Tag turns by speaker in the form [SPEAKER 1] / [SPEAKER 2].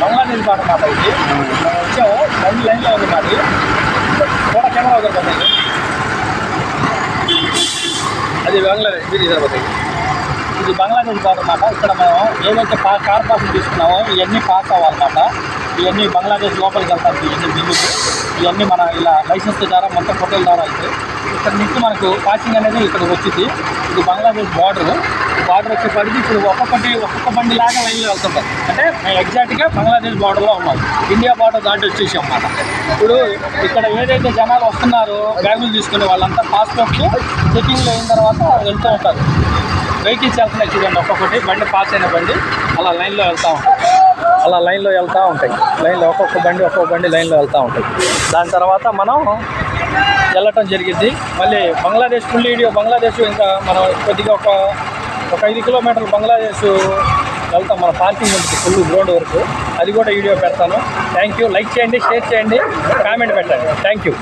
[SPEAKER 1] Bangladesh border మాట ఇది. మనం వచ్చాము, బండి లైన్లో ఉంది మాది. కూడా కెమెరా వదిలిపోతుంది, అది బంగ్లాదేశ్ ఇది ఇది బంగ్లాదేశ్ బార్డర్ మాట. ఇక్కడ మేము ఏదైతే కార్ పాస్ తీసుకున్నామో ఇవన్నీ పాస్ అవ్వాలన్నమాట. ఇవన్నీ బంగ్లాదేశ్ లోపలికి వెళ్తారు. ఇవన్నీ బిల్లులు ఇవన్నీ మన ఇలా లైసెన్స్ ద్వారా మొత్తం ఫోటోల ద్వారా అయితే ఇక్కడ నుంచి మనకు పాసింగ్ అనేది ఇక్కడికి వచ్చింది. ఇది బంగ్లాదేశ్ బార్డర్ వచ్చేప్పటికి ఇప్పుడు ఒక్కొక్క బండి లాగా లైన్లో వెళ్తుంటారు. అంటే మేము ఎగ్జాక్ట్గా బంగ్లాదేశ్ బార్డర్లో ఉన్నాం, ఇండియా బార్డర్ దాటి వచ్చేసాం అన్నమాట. ఇప్పుడు ఇక్కడ ఏదైతే జనాలు వస్తున్నారో బ్యాగులు తీసుకునే వాళ్ళంతా పాస్పోర్ట్ చెకింగ్లో అయిన తర్వాత వెళ్తూ ఉంటారు. వెహికల్స్ వెళ్తున్నాయి చూడండి, ఒక్కొక్కటి బండి పాస్ అయిన బండి అలా లైన్లో వెళ్తూ ఉంటాయి. లైన్లో ఒక్కొక్క బండి లైన్లో వెళ్తూ ఉంటాయి. దాని తర్వాత మనం వెళ్ళటం జరిగింది. మళ్ళీ బంగ్లాదేశ్ ఫుల్ వీడియో, బంగ్లాదేశ్ ఇంకా మనం కొద్దిగా ఒక 5 కిలోమీటర్లు బంగ్లాదేశ్ వెళ్తాం. మన పార్కింగ్ ఉంటుంది ఫుల్ గ్రౌండ్ వరకు, అది కూడా వీడియో పెడతాను. Thank you. లైక్ చేయండి, షేర్ చేయండి, కామెంట్ పెట్టండి. Thank you.